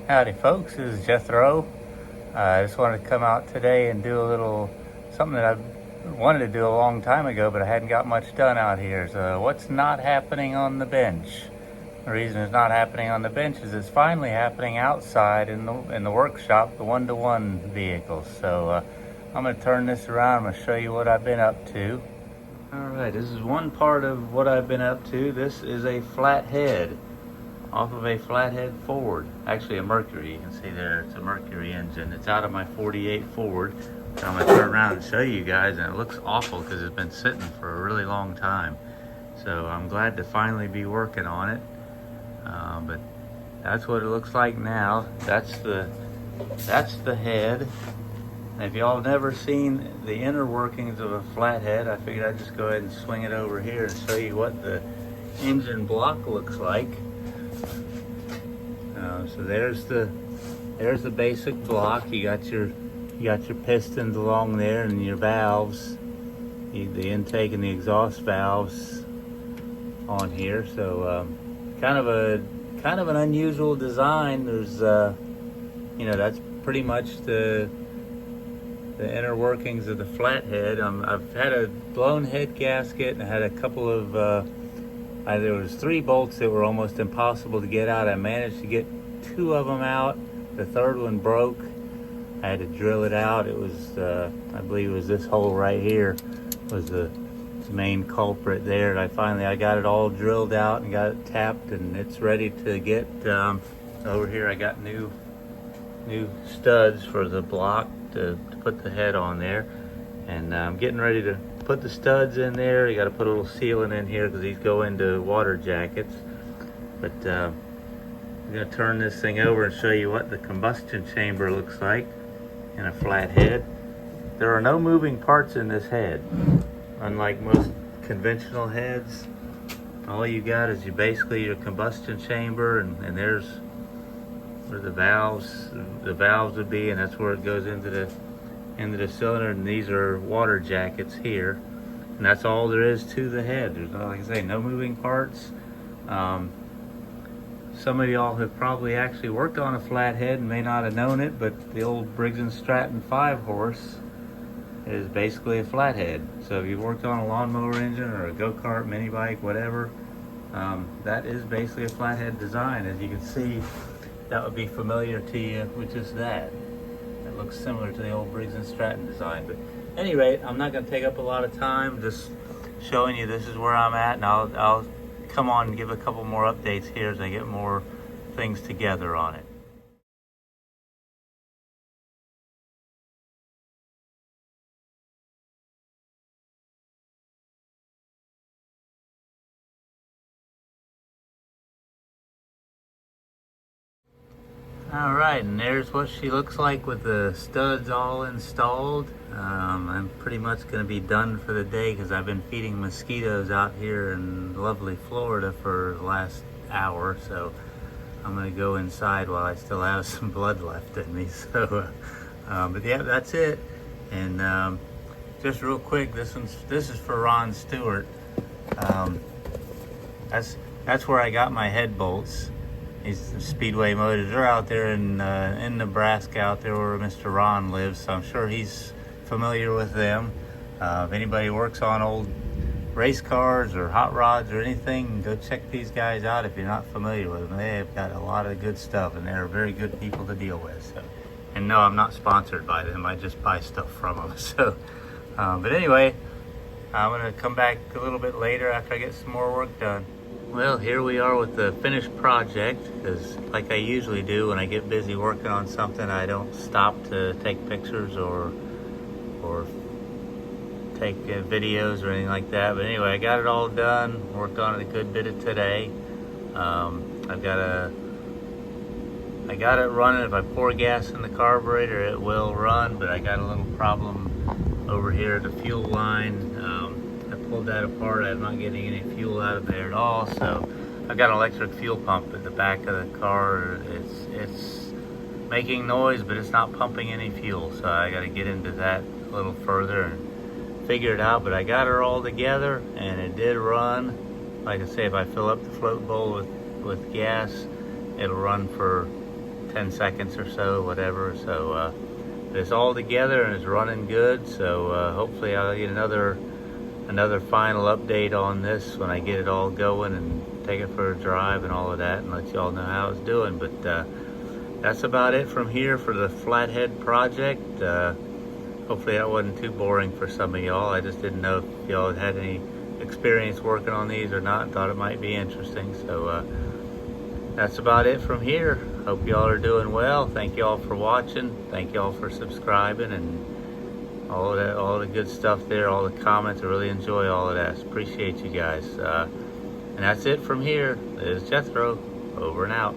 Howdy folks, this is Jethro. I just wanted to come out today and do a little something that I've wanted to do a long time ago, but I hadn't got much done out here. So what's not happening on the bench? The reason it's not happening on the bench is it's finally happening outside in the workshop, the one-to-one vehicles. So I'm going to turn this around. I'm going to show you what I've been up to. All right, this is one part of what I've been up to. This is a Flathead. Off of a Flathead Ford, actually a Mercury. You can see there it's a Mercury engine. It's out of my 48 Ford. So I'm gonna turn around and show you guys, and it looks awful because it's been sitting for a really long time. So I'm glad to finally be working on it. But that's what it looks like now. That's the head. And if y'all have never seen the inner workings of a Flathead, I figured I'd just go ahead and swing it over here and show you what the engine block looks like. So there's the basic block. You got your pistons along there and your valves, the intake and the exhaust valves on here. So kind of an unusual design. There's that's pretty much the inner workings of the Flathead. I've had a blown head gasket, and I had a couple of there was 3 bolts that were almost impossible to get out. I managed to get 2 of them out. The third one broke. I had to drill it out. It was, I believe it was this hole right here was the main culprit there. And I got it all drilled out and got it tapped, and it's ready to get over here. I got new studs for the block to put the head on there, and I'm getting ready to put the studs in there. You got to put a little sealant in here because these go into water jackets. But I'm going to turn this thing over and show you what the combustion chamber looks like in a Flathead. There are no moving parts in this head, unlike most conventional heads. All you got is basically your combustion chamber, and there's where the valves would be, and that's where it goes into the cylinder. And these are water jackets here, and that's all there is to the head. There's no, like I say, no moving parts. Some of y'all have probably actually worked on a Flathead and may not have known it, but the old Briggs & Stratton 5-horse is basically a Flathead. So if you've worked on a lawnmower engine or a go-kart, mini bike, whatever, that is basically a Flathead design. As you can see, that would be familiar to you with just that. It looks similar to the old Briggs & Stratton design. But at any rate, I'm not going to take up a lot of time, just showing you this is where I'm at, and I'll come on and give a couple more updates here as I get more things together on it. All right, and there's what she looks like with the studs all installed. I'm pretty much going to be done for the day because I've been feeding mosquitoes out here in lovely Florida for the last hour. So I'm going to go inside while I still have some blood left in me. So, but yeah, that's it. And just real quick, this is for Ron Stewart. That's where I got my head bolts. These Speedway Motors, they're out there in Nebraska, out there where Mr. Ron lives, so I'm sure he's familiar with them. If anybody works on old race cars or hot rods or anything, go check these guys out if you're not familiar with them. They've got a lot of good stuff, and they're very good people to deal with. So, and no, I'm not sponsored by them. I just buy stuff from them. So, but anyway, I'm going to come back a little bit later after I get some more work done. Well, here we are with the finished project, because like I usually do when I get busy working on something, I don't stop to take pictures or take videos or anything like that. But anyway, I got it all done, worked on it a good bit of today. I got it running. If I pour gas in the carburetor, it will run, but I got a little problem over here at the fuel line. I pulled that apart. I'm not getting any fuel out of there at all. So I've got an electric fuel pump at the back of the car. It's making noise, but it's not pumping any fuel. So I got to get into that a little further and figure it out. But I got her all together, and it did run. Like I say, if I fill up the float bowl with gas, it'll run for 10 seconds or so, whatever. So it's all together and it's running good. So hopefully I'll get another final update on this when I get it all going and take it for a drive and all of that, and let you all know how it's doing. But that's about it from here for the Flathead project. Hopefully that wasn't too boring for some of y'all. I just didn't know if y'all had any experience working on these or not, and thought it might be interesting. So that's about it from here. Hope y'all are doing well. Thank y'all for watching. Thank y'all for subscribing and all of that, all the good stuff there, all the comments. I really enjoy all of that. Appreciate you guys. And that's it from here. This is Jethro, over and out.